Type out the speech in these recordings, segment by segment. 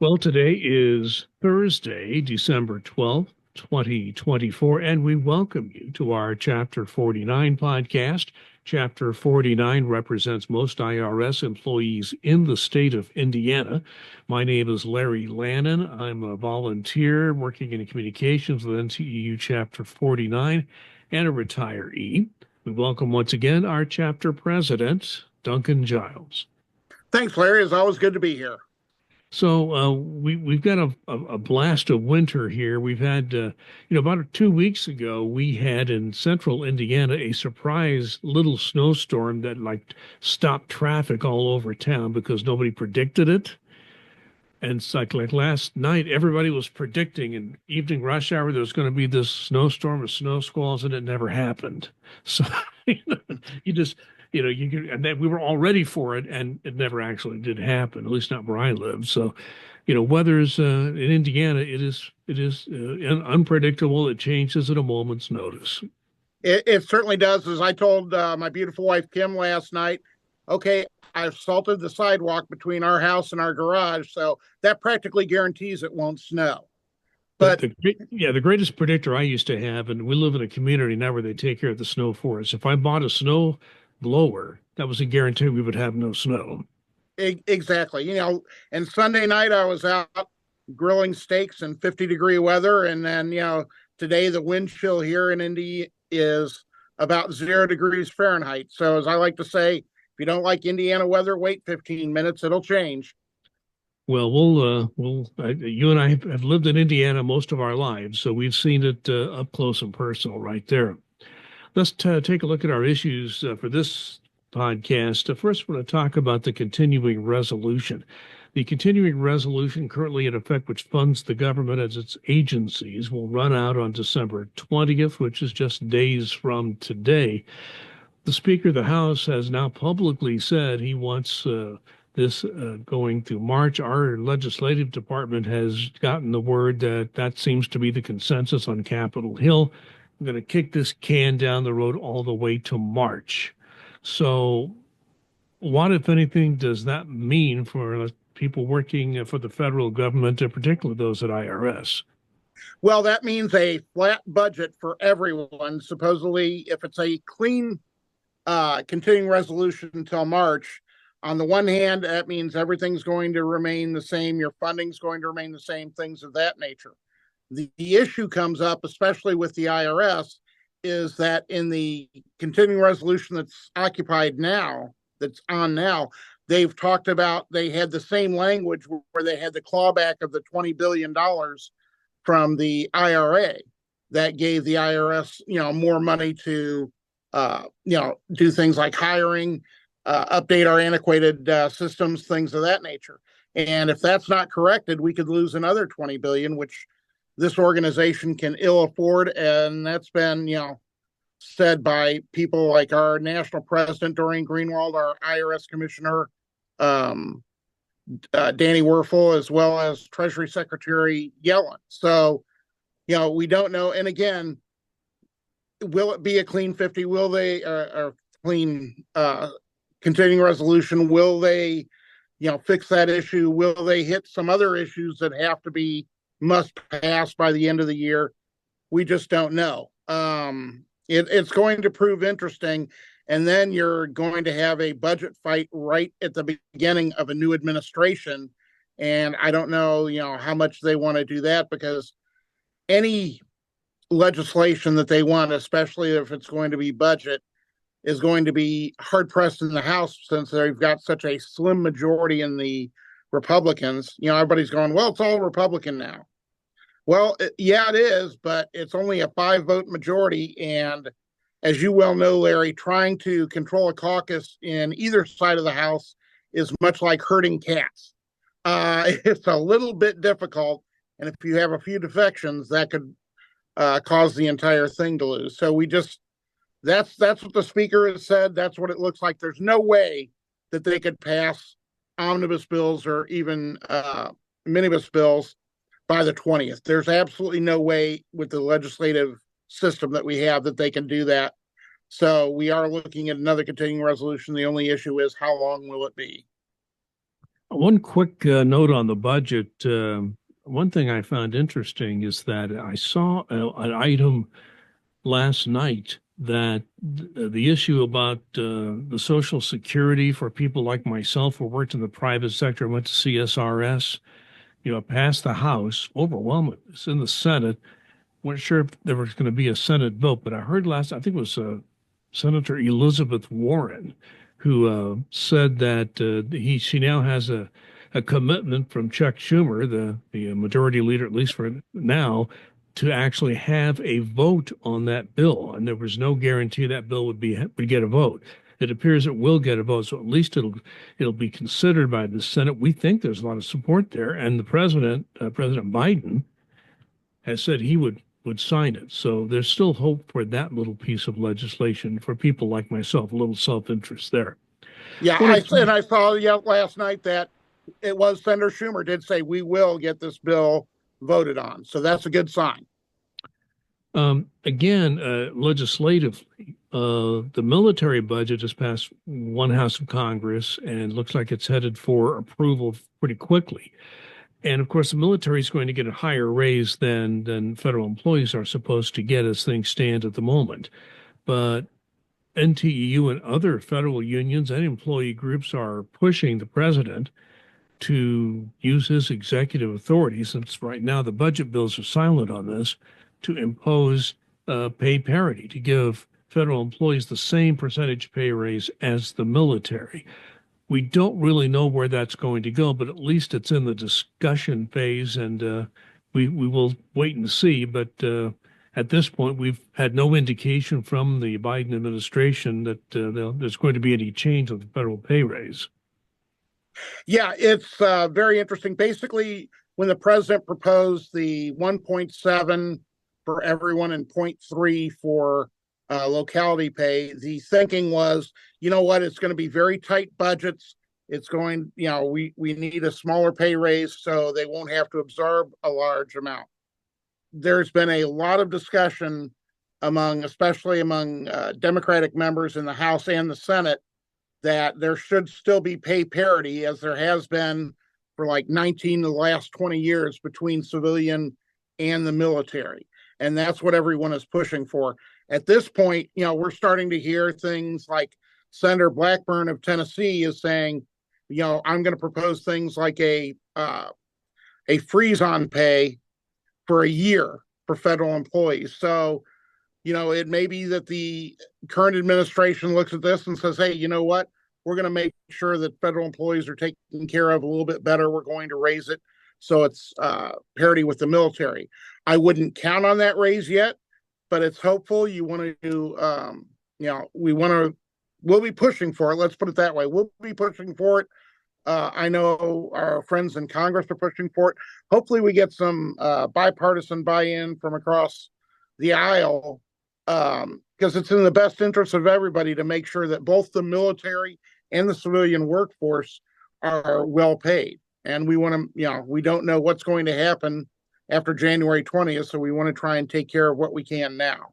Well, today is Thursday, December 12th, 2024, and we welcome you to our Chapter 49 podcast. Chapter 49 represents most IRS employees in the state of Indiana. My name is Larry Lannan. I'm a volunteer working in communications with NTEU Chapter 49 and a retiree. We welcome once again our chapter president, Duncan Giles. Thanks, Larry. It's always good to be here. So we've got a blast of winter here. We've had about 2 weeks ago we had in central Indiana a surprise little snowstorm that like stopped traffic all over town because nobody predicted it. And it's like last night everybody was predicting in evening rush hour there was going to be this snowstorm with snow squalls, and it never happened. So you just you can, and then we were all ready for it, and it never actually did happen, at least not where I live. So, weather's in Indiana, it is unpredictable. It changes at a moment's notice. It certainly does. As I told my beautiful wife, Kim, last night, okay, I've salted the sidewalk between our house and our garage, so that practically guarantees it won't snow. But The greatest predictor I used to have, and we live in a community now where they take care of the snow for us. If I bought a snow blower, that was a guarantee we would have no snow. exactly, and Sunday night I was out grilling steaks in 50-degree weather, and then, today the wind chill here in Indy is about 0 degrees Fahrenheit. So as I like to say, if you don't like Indiana weather, wait 15 minutes, it'll change. Well, you and I have lived in Indiana most of our lives, so we've seen it up close and personal right there. Let's take a look at our issues for this podcast. First, we're going to talk about the continuing resolution. The continuing resolution currently in effect, which funds the government as its agencies, will run out on December 20th, which is just days from today. The Speaker of the House has now publicly said he wants this going through March. Our legislative department has gotten the word that seems to be the consensus on Capitol Hill. We're going to kick this can down the road all the way to March. So what, if anything, does that mean for people working for the federal government, in particular those at IRS? Well, that means a flat budget for everyone. Supposedly, if it's a clean continuing resolution until March, on the one hand, that means everything's going to remain the same. Your funding's going to remain the same, things of that nature. The issue comes up, especially with the IRS, is that in the continuing resolution that's occupied now, that's on now, they've talked about, they had the same language where they had the clawback of the $20 billion from the IRA that gave the IRS, more money to, do things like hiring, update our antiquated systems, things of that nature. And if that's not corrected, we could lose another 20 billion, which this organization can ill afford. And that's been, said by people like our national president, Doreen Greenwald, our IRS commissioner, Danny Werfel, as well as Treasury Secretary Yellen. So, we don't know. And again, will it be a clean 50? Will they, a clean continuing resolution? Will they, fix that issue? Will they hit some other issues that must pass by the end of the year? We just don't know. It's going to prove interesting. And then you're going to have a budget fight right at the beginning of a new administration. And I don't know, how much they want to do that, because any legislation that they want, especially if it's going to be budget, is going to be hard pressed in the House, since they've got such a slim majority in the Republicans. Everybody's going, well, it's all Republican now. Well, yeah, it is, but it's only a 5-vote majority. And as you well know, Larry, trying to control a caucus in either side of the House is much like herding cats. It's a little bit difficult. And if you have a few defections, that could cause the entire thing to lose. So that's what the speaker has said. That's what it looks like. There's no way that they could pass omnibus bills or even minibus bills by the 20th. There's absolutely no way with the legislative system that we have that they can do that. So we are looking at another continuing resolution. The only issue is, how long will it be? One quick note on the budget. One thing I found interesting is that I saw an item last night that the issue about the Social Security for people like myself who worked in the private sector and went to CSRS, passed the House overwhelmingly. It's in the Senate. Weren't sure if there was going to be a Senate vote, but I heard I think it was Senator Elizabeth Warren, who said that she now has a commitment from Chuck Schumer, the majority leader, at least for now, to actually have a vote on that bill. And there was no guarantee that bill would get a vote. It appears it will get a vote, so at least it'll be considered by the Senate. We think there's a lot of support there, and the president, President Biden, has said he would sign it. So there's still hope for that little piece of legislation for people like myself, a little self-interest there. Yeah, I saw last night that it was Senator Schumer did say we will get this bill voted on. So that's a good sign. Again, legislatively, the military budget has passed one house of Congress and looks like it's headed for approval pretty quickly. And of course, the military is going to get a higher raise than federal employees are supposed to get as things stand at the moment. But NTEU and other federal unions and employee groups are pushing the president to use his executive authority, since right now the budget bills are silent on this, to impose pay parity, to give federal employees the same percentage pay raise as the military. We don't really know where that's going to go, but at least it's in the discussion phase, and we will wait and see. But at this point, we've had no indication from the Biden administration that there's going to be any change of the federal pay raise. Yeah, it's very interesting. Basically, when the president proposed the 1.7 for everyone and 0.3 for locality pay, the thinking was, you know what, it's going to be very tight budgets. It's going, we need a smaller pay raise so they won't have to absorb a large amount. There's been a lot of discussion especially among Democratic members in the House and the Senate, that there should still be pay parity, as there has been for like 19 of the last 20 years between civilian and the military. And that's what everyone is pushing for. At this point, we're starting to hear things like Senator Blackburn of Tennessee is saying, I'm going to propose things like a freeze on pay for a year for federal employees. So, it may be that the current administration looks at this and says, hey, you know what? We're going to make sure that federal employees are taken care of a little bit better. We're going to raise it so it's parity with the military. I wouldn't count on that raise yet, but it's hopeful. You want to, we'll be pushing for it. Let's put it that way. We'll be pushing for it. I know our friends in Congress are pushing for it. Hopefully we get some bipartisan buy-in from across the aisle, because it's in the best interest of everybody to make sure that both the military and the civilian workforce are well paid. And we want to, we don't know what's going to happen after January 20th, so we want to try and take care of what we can now.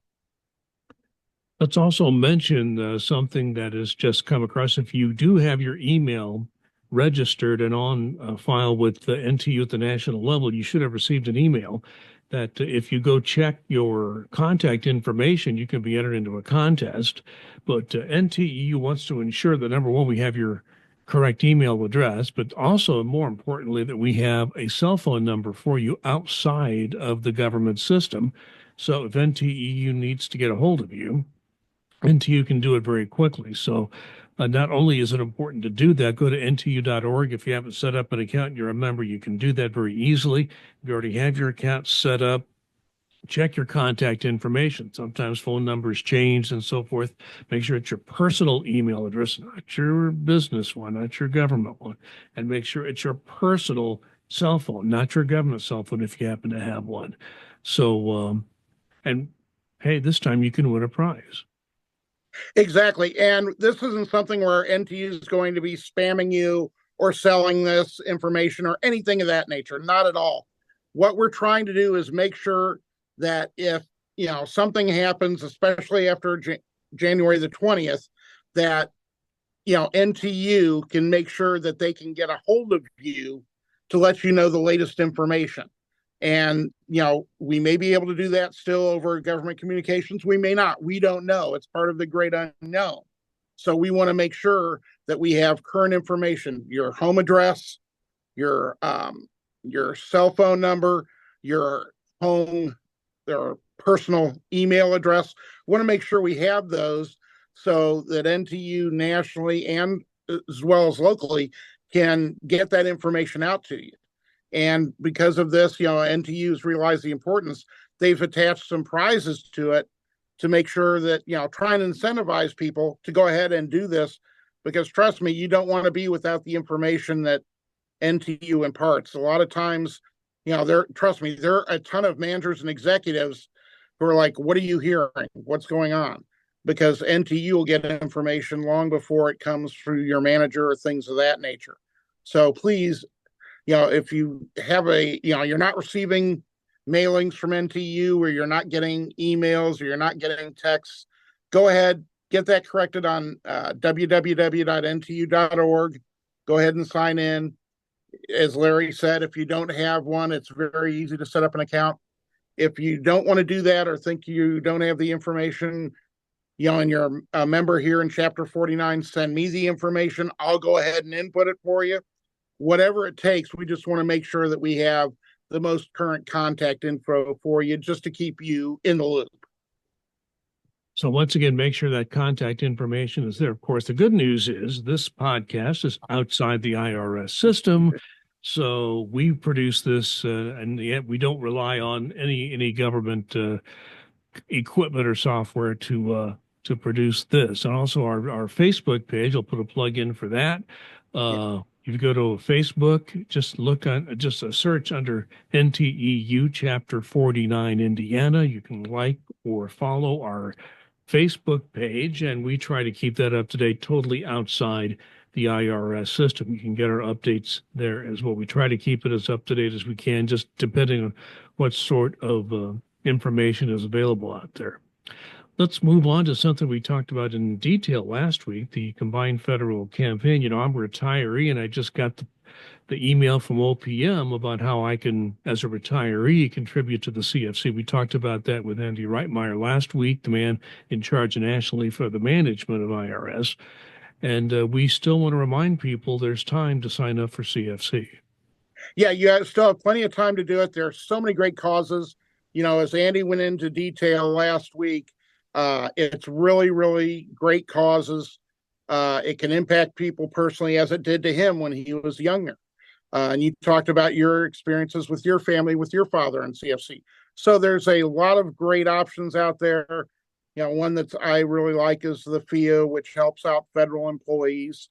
Let's also mention something that has just come across. If you do have your email registered and on file with the NTEU at the national level, you should have received an email that if you go check your contact information, you can be entered into a contest. But NTEU wants to ensure that, number one, we have your correct email address, but also, more importantly, that we have a cell phone number for you outside of the government system. So if NTEU needs to get a hold of you, NTEU can do it very quickly. So not only is it important to do that, go to NTEU.org. If you haven't set up an account and you're a member, you can do that very easily. If you already have your account set up, check your contact information. Sometimes phone numbers change and so forth. Make sure it's your personal email address, not your business one, not your government one. And make sure it's your personal cell phone, not your government cell phone if you happen to have one. So, and hey, this time you can win a prize. Exactly. And this isn't something where NTEU is going to be spamming you or selling this information or anything of that nature. Not at all. What we're trying to do is make sure that if, something happens, especially after January the 20th, that NTU can make sure that they can get a hold of you to let you know the latest information. And, we may be able to do that still over government communications. We may not. We don't know. It's part of the great unknown. So we want to make sure that we have current information, your home address, your cell phone number, your home, their personal email address. We want to make sure we have those so that NTU nationally and as well as locally can get that information out to you. And because of this, NTU's realized the importance. They've attached some prizes to it to make sure that, try and incentivize people to go ahead and do this. Because trust me, you don't want to be without the information that NTU imparts. A lot of times, trust me, there are a ton of managers and executives who are like, what are you hearing? What's going on? Because NTU will get information long before it comes through your manager or things of that nature. So please, if you have you're not receiving mailings from NTU, or you're not getting emails, or you're not getting texts, go ahead, get that corrected on www.ntu.org. Go ahead and sign in. As Larry said, if you don't have one, it's very easy to set up an account. If you don't want to do that, or think you don't have the information, and you're a member here in Chapter 49, send me the information. I'll go ahead and input it for you. Whatever it takes, we just want to make sure that we have the most current contact info for you, just to keep you in the loop. So once again, make sure that contact information is there. Of course, the good news is this podcast is outside the IRS system. So we produce this, and yet we don't rely on any government equipment or software to produce this. And also our Facebook page, I'll put a plug in for that. If you go to Facebook, just a search under NTEU Chapter 49 Indiana. You can like or follow our Facebook page, and we try to keep that up to date, totally outside the IRS system. You can get our updates there as well. We try to keep it as up to date as we can, just depending on what sort of information is available out there. Let's move on to something we talked about in detail last week, the combined federal campaign. I'm a retiree, and I just got the email from OPM about how I can, as a retiree, contribute to the CFC. We talked about that with Andy Reitmeyer last week, the man in charge nationally for the management of IRS. And we still want to remind people there's time to sign up for CFC. Yeah, you still have plenty of time to do it. There are so many great causes. As Andy went into detail last week, it's really, really great causes. It can impact people personally, as it did to him when he was younger. And you talked about your experiences with your family, with your father in CFC. So there's a lot of great options out there. One that I really like is the FIA, which helps out federal employees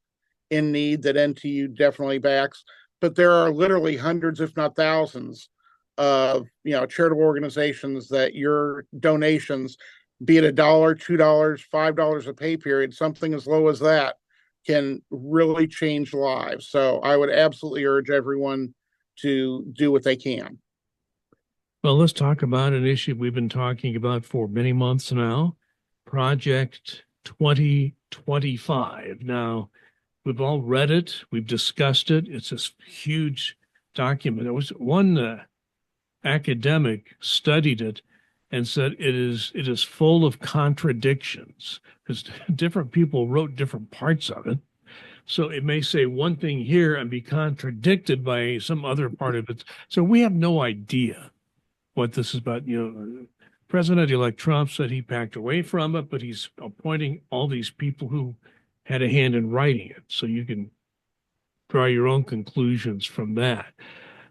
in need, that NTU definitely backs. But there are literally hundreds, if not thousands, of charitable organizations that your donations, be it $1, $2, $5 a pay period, something as low as that, can really change lives. So I would absolutely urge everyone to do what they can. Well, let's talk about an issue we've been talking about for many months now, Project 2025. Now, we've all read it. We've discussed it. It's this huge document. There was one academic studied it and said it is full of contradictions, because different people wrote different parts of it. So it may say one thing here and be contradicted by some other part of it. So we have no idea what this is about. President-elect Trump said he backed away from it, but he's appointing all these people who had a hand in writing it. So you can draw your own conclusions from that.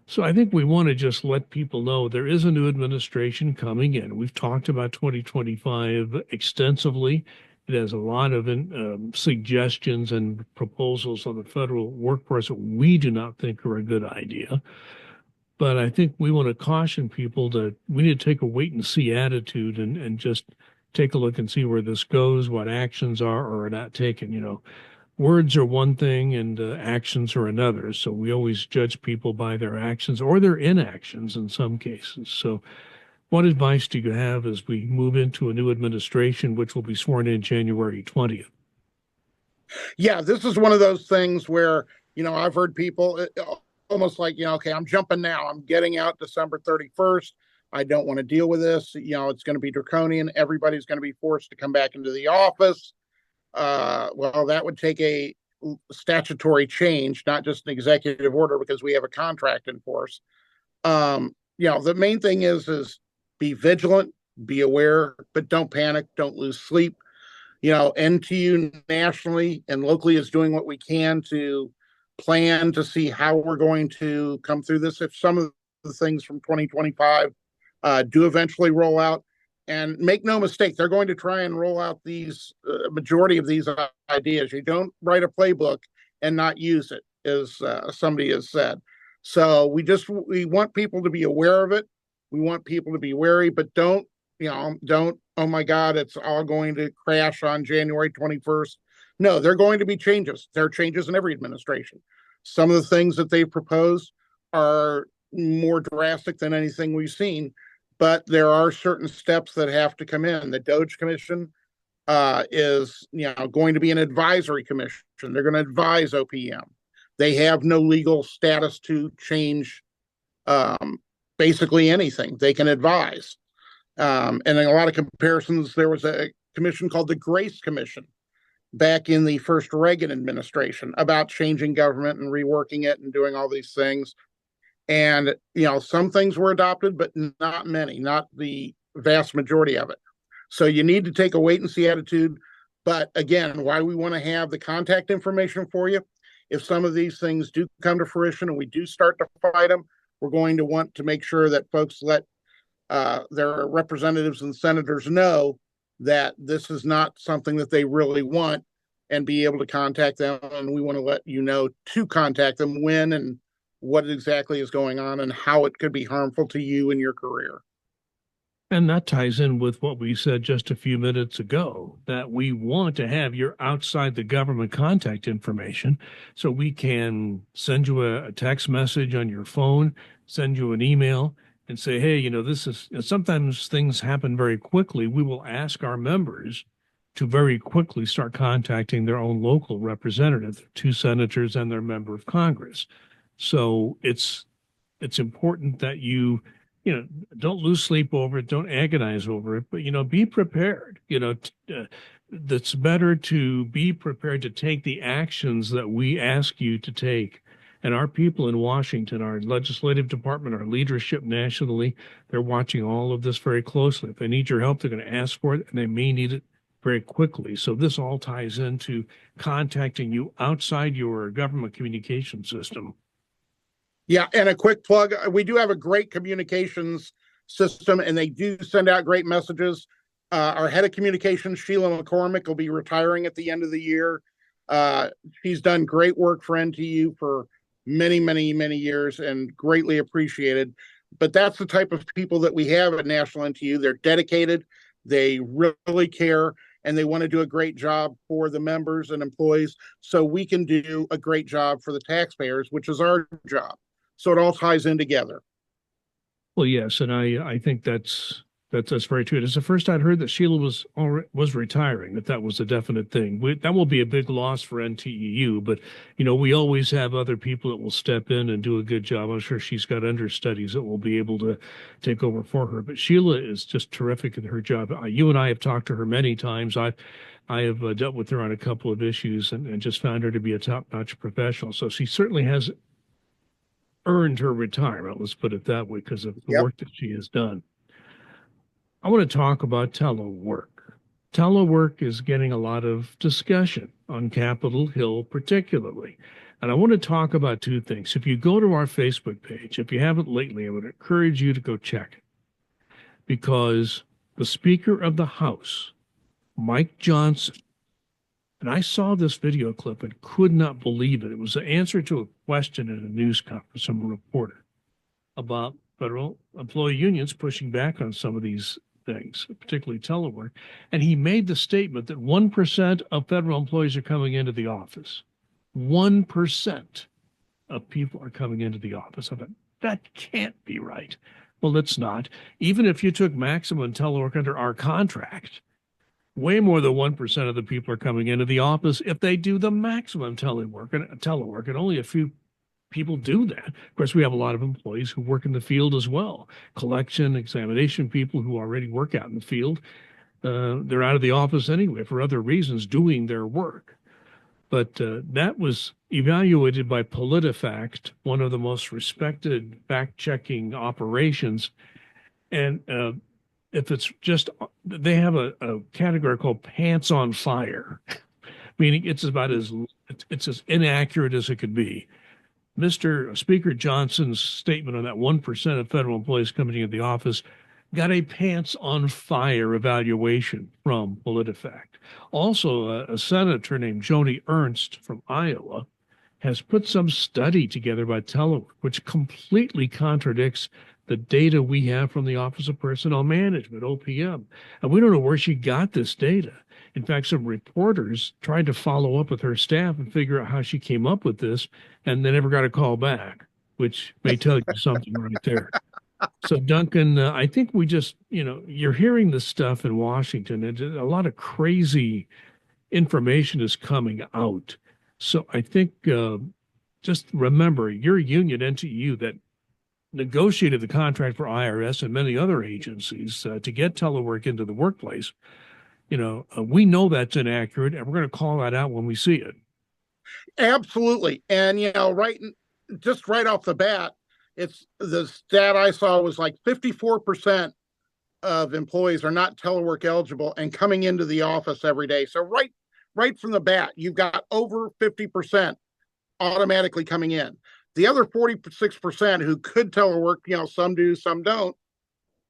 So I think we want to just let people know there is a new administration coming in. We've talked about 2025 extensively. It has a lot of suggestions and proposals on the federal workforce that we do not think are a good idea. But I think we want to caution people that we need to take a wait and see attitude and just take a look and see where this goes, what actions are or are not taken. Words are one thing and actions are another. So we always judge people by their actions or their inactions in some cases. So what advice do you have as we move into a new administration, which will be sworn in January 20th? Yeah, this is one of those things where, I've heard people almost like, okay, I'm jumping now. I'm getting out December 31st. I don't want to deal with this. It's going to be draconian. Everybody's going to be forced to come back into the office. Well, that would take a statutory change, not just an executive order, because we have a contract in force. The main thing is be vigilant, be aware, but don't panic, don't lose sleep. NTU nationally and locally is doing what we can to plan to see how we're going to come through this. If some of the things from 2025 do eventually roll out, and make no mistake, they're going to try and roll out these majority of these ideas. You don't write a playbook and not use it, as somebody has said. So we want people to be aware of it. We want people to be wary, but don't, oh my God, it's all going to crash on January 21st. No, there are going to be changes. There are changes in every administration. Some of the things that they've proposed are more drastic than anything we've seen, but there are certain steps that have to come in. The Doge Commission is going to be an advisory commission. They're going to advise OPM. They have no legal status to change basically anything. They can advise. And in a lot of comparisons, there was a commission called the Grace Commission back in the first Reagan administration about changing government and reworking it and doing all these things. And, some things were adopted, but not many, not the vast majority of it. So you need to take a wait and see attitude. But again, why we want to have the contact information for you, if some of these things do come to fruition and we do start to fight them, we're going to want to make sure that folks let their representatives and senators know that this is not something that they really want, and be able to contact them. And we want to let you know to contact them when and what exactly is going on and how it could be harmful to you and your career. And that ties in with what we said just a few minutes ago, that we want to have your outside the government contact information so we can send you a text message on your phone, send you an email, and say, hey, this is sometimes things happen very quickly. We will ask our members to very quickly start contacting their own local representative, their two senators and their member of Congress. So it's important that don't lose sleep over it, don't agonize over it, but be prepared. That's better to be prepared to take the actions that we ask you to take. And our people in Washington, our legislative department, our leadership nationally, they're watching all of this very closely. If they need your help, they're going to ask for it, and they may need it very quickly. So this all ties into contacting you outside your government communication system. Yeah, and a quick plug, we do have a great communications system, and they do send out great messages. Our head of communications, Sheila McCormick, will be retiring at the end of the year. She's done great work for NTU for many, many, many years, and greatly appreciated. But that's the type of people that we have at National NTU. They're dedicated, they really care, and they want to do a great job for the members and employees so we can do a great job for the taxpayers, which is our job. So it all ties in together. Well, yes, and I think that's very true. It's the first I'd heard that Sheila was retiring, that was a definite thing. That will be a big loss for NTEU, but we always have other people that will step in and do a good job. I'm sure she's got understudies that will be able to take over for her. But Sheila is just terrific in her job. You and I have talked to her many times. I have dealt with her on a couple of issues and just found her to be a top-notch professional. So she certainly has earned her retirement, let's put it that way, because of the work that she has done. I want to talk about telework. Telework is getting a lot of discussion on Capitol Hill, particularly. And I want to talk about two things. If you go to our Facebook page, if you haven't lately, I would encourage you to go check it, because the Speaker of the House, Mike Johnson, and I saw this video clip and could not believe it. It was an answer to a question in a news conference from a reporter about federal employee unions pushing back on some of these things, particularly telework. And he made the statement that 1% of federal employees are coming into the office. 1% of people are coming into the office. I thought, that can't be right. Well, it's not. Even if you took maximum telework under our contract, way more than 1% of the people are coming into the office if they do the maximum telework, and only a few people do that. Of course, we have a lot of employees who work in the field as well. Collection, examination people who already work out in the field. They're out of the office anyway for other reasons doing their work. But that was evaluated by PolitiFact, one of the most respected fact-checking operations. And if it's just, they have a category called pants on fire, meaning it's about it's as inaccurate as it could be. Mr. Speaker Johnson's statement on that 1% of federal employees coming into the office got a pants on fire evaluation from PolitiFact. Also, a senator named Joni Ernst from Iowa has put some study together by telework, which completely contradicts the data we have from the Office of Personnel Management, OPM. And we don't know where she got this data. In fact, some reporters tried to follow up with her staff and figure out how she came up with this, and they never got a call back, which may tell you something right there. So, Duncan, I think we just, you're hearing this stuff in Washington, and a lot of crazy information is coming out. So I think just remember your union, NTEU, that negotiated the contract for IRS and many other agencies to get telework into the workplace. We know that's inaccurate, and we're going to call that out when we see it. Absolutely. And, just right off the bat, it's the stat I saw was like 54% of employees are not telework eligible and coming into the office every day. So right from the bat, you've got over 50% automatically coming in. The other 46% who could telework, some do, some don't.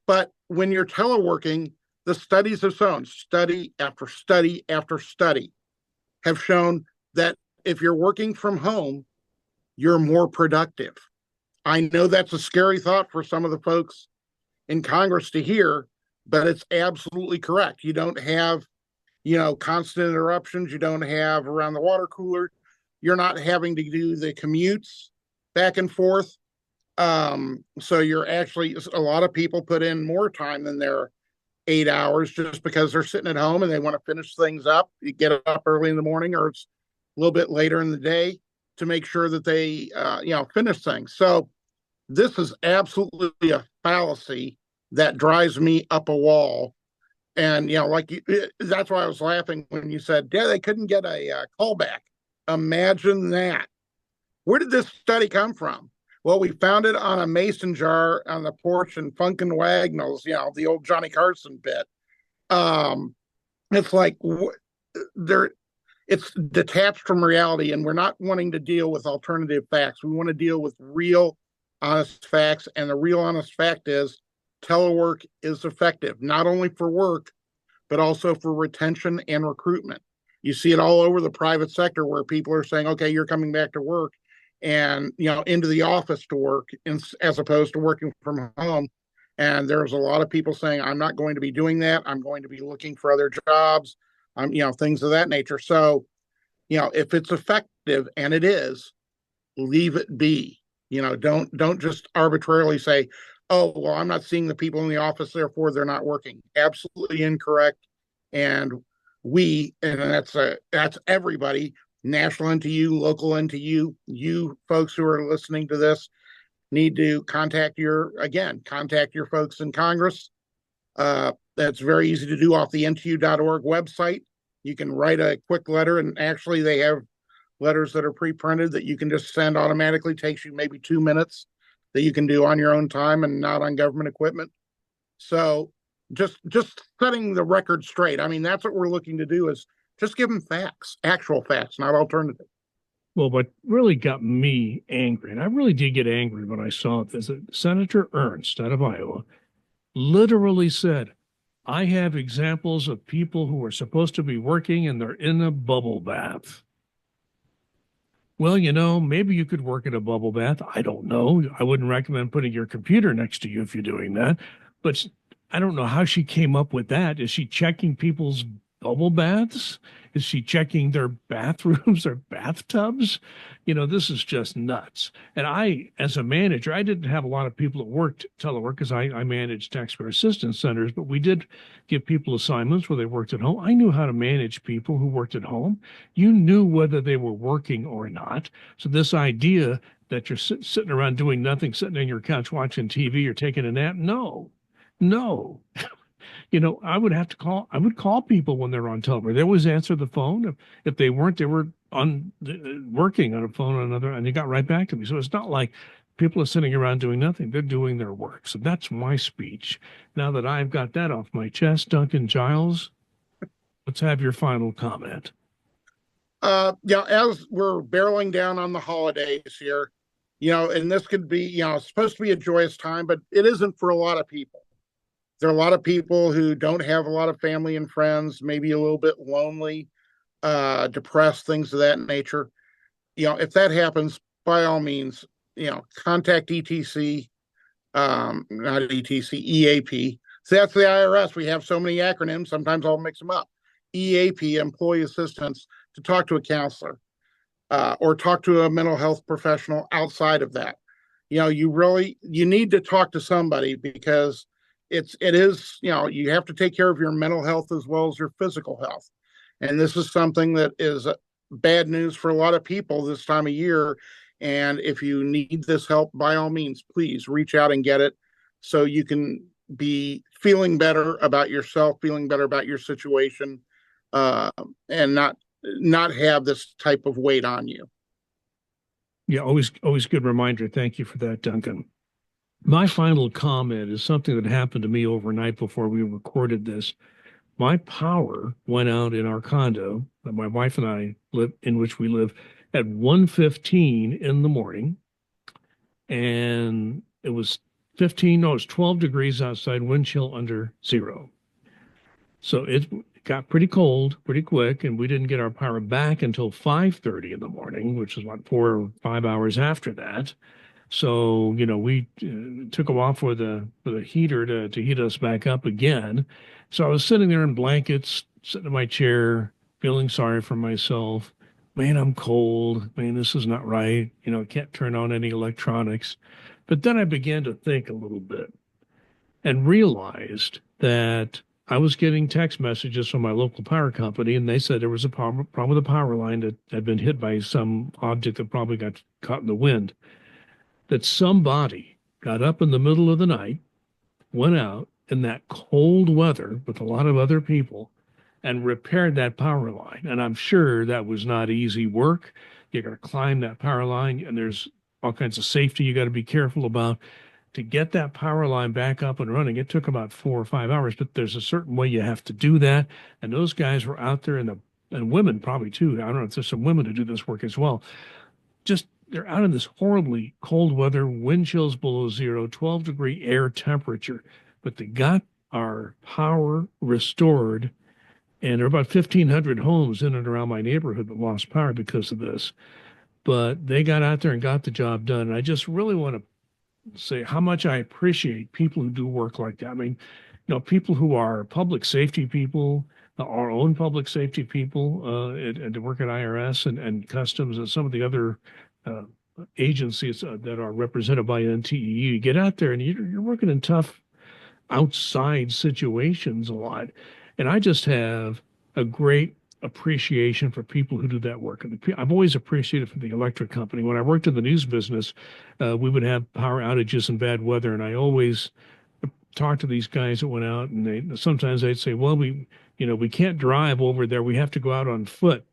But when you're teleworking, the studies have shown, study after study after study have shown that if you're working from home, you're more productive. I know that's a scary thought for some of the folks in Congress to hear, but it's absolutely correct. You don't have, constant interruptions. You don't have around the water cooler. You're not having to do the commutes back and forth. So you're actually, a lot of people put in more time than their 8 hours just because they're sitting at home and they want to finish things up. You get up early in the morning, or it's a little bit later in the day to make sure that they, finish things. So this is absolutely a fallacy that drives me up a wall. And, that's why I was laughing when you said, yeah, they couldn't get a callback. Imagine that. Where did this study come from? Well, we found it on a mason jar on the porch in Funkin' Wagnalls, the old Johnny Carson bit. It's like it's detached from reality, and we're not wanting to deal with alternative facts. We want to deal with real, honest facts, and the real honest fact is telework is effective, not only for work, but also for retention and recruitment. You see it all over the private sector where people are saying, okay, you're coming back to work and, into the office to work as opposed to working from home. And there's a lot of people saying, I'm not going to be doing that. I'm going to be looking for other jobs, things of that nature. So, if it's effective, and it is, leave it be. Don't just arbitrarily say, oh, well, I'm not seeing the people in the office, therefore they're not working. Absolutely incorrect. And that's everybody, national NTEU, local NTEU, you folks who are listening to this need to contact your folks in Congress. That's very easy to do off the NTEU.org website. You can write a quick letter, and actually they have letters that are pre-printed that you can just send automatically. Takes you maybe 2 minutes that you can do on your own time and not on government equipment. So just setting the record straight. I mean, that's what we're looking to do, is just give them facts, actual facts, not alternative. Well, what really got me angry, and I really did get angry when I saw it, is that Senator Ernst out of Iowa literally said, I have examples of people who are supposed to be working and they're in a bubble bath. Well, maybe you could work in a bubble bath. I don't know. I wouldn't recommend putting your computer next to you if you're doing that. But I don't know how she came up with that. Is she checking people's bubble baths? Is she checking their bathrooms or bathtubs? This is just nuts. And as a manager, I didn't have a lot of people that worked telework because I managed taxpayer assistance centers, but we did give people assignments where they worked at home. I knew how to manage people who worked at home. You knew whether they were working or not. So this idea that you're sitting around doing nothing, sitting on your couch watching TV or taking a nap, no, no. I would call people when they're on television. They always answer the phone. If they weren't, they were on working on a phone or another, and they got right back to me. So it's not like people are sitting around doing nothing. They're doing their work. So that's my speech. Now that I've got that off my chest, Duncan Giles, let's have your final comment. Yeah, as we're barreling down on the holidays here, and this could be, it's supposed to be a joyous time, but it isn't for a lot of people. There are a lot of people who don't have a lot of family and friends, maybe a little bit lonely, depressed, things of that nature. If that happens, by all means, contact ETC, not ETC, EAP. So that's the IRS. We have so many acronyms. Sometimes I'll mix them up. EAP, Employee Assistance, to talk to a counselor or talk to a mental health professional outside of that. You need to talk to somebody because it is, you have to take care of your mental health as well as your physical health. And this is something that is bad news for a lot of people this time of year. And if you need this help, by all means, please reach out and get it so you can be feeling better about yourself, feeling better about your situation, and not have this type of weight on you. Yeah, always good reminder. Thank you for that, Duncan. My final comment is something that happened to me overnight before we recorded this. My power went out in our condo that my wife and I live in, which we live, at 1:15 in the morning, and it was 12 degrees outside, wind chill under zero. So it got pretty cold pretty quick, and we didn't get our power back until 5:30 in the morning, which is what, 4 or 5 hours after that. So, we took a while for the heater to heat us back up again. So I was sitting there in blankets, sitting in my chair, feeling sorry for myself. Man, I'm cold. Man, this is not right. I can't turn on any electronics. But then I began to think a little bit and realized that I was getting text messages from my local power company, and they said there was a problem with the power line that had been hit by some object that probably got caught in the wind. That somebody got up in the middle of the night, went out in that cold weather with a lot of other people and repaired that power line. And I'm sure that was not easy work. You got to climb that power line, and there's all kinds of safety you got to be careful about. To get that power line back up and running, it took about 4 or 5 hours, but there's a certain way you have to do that. And those guys were out there, and women probably too. I don't know if there's some women who do this work as well. Just they're out in this horribly cold weather, wind chills below zero, 12-degree air temperature, but they got our power restored. And there are about 1,500 homes in and around my neighborhood that lost power because of this. But they got out there and got the job done. And I just really want to say how much I appreciate people who do work like that. I mean, people who are public safety people, our own public safety people, and to work at IRS and customs and some of the other agencies that are represented by NTEU. You get out there and you're working in tough outside situations a lot. And I just have a great appreciation for people who do that work. And I've always appreciated from the electric company. When I worked in the news business, we would have power outages and bad weather, and I always talked to these guys that went out, and sometimes they'd say, "Well, we can't drive over there. We have to go out on foot."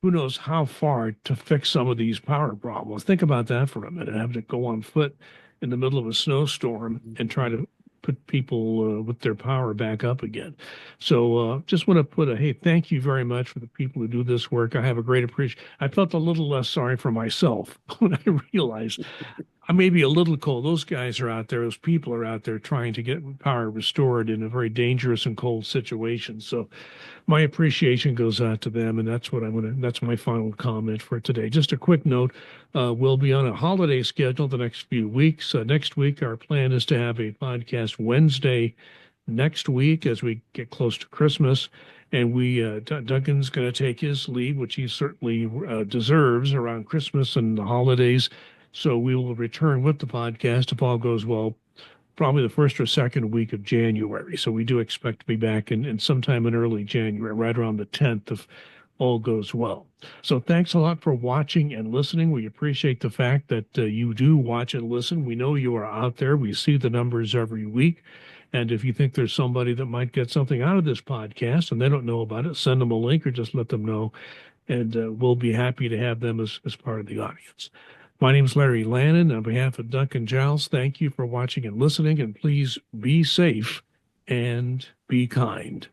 Who knows how far to fix some of these power problems? Think about that for a minute. Having to go on foot in the middle of a snowstorm and try to put people with their power back up again. So just want to put hey, thank you very much for the people who do this work. I have a great appreciation. I felt a little less sorry for myself when I realized I may be a little cold. Those guys are out there. Those people are out there trying to get power restored in a very dangerous and cold situation. So my appreciation goes out to them, and that's my final comment for today. Just a quick note, we'll be on a holiday schedule the next few weeks. Next week, our plan is to have a podcast Wednesday next week as we get close to Christmas. And Duncan's going to take his leave, which he certainly deserves around Christmas and the holidays. So we will return with the podcast if all goes well, probably the first or second week of January. So we do expect to be back in sometime in early January, right around the 10th if all goes well. So thanks a lot for watching and listening. We appreciate the fact that you do watch and listen. We know you are out there. We see the numbers every week. And if you think there's somebody that might get something out of this podcast and they don't know about it, send them a link or just let them know. And we'll be happy to have them as part of the audience. My name is Larry Lannan. On behalf of Duncan Giles, thank you for watching and listening. And please be safe and be kind.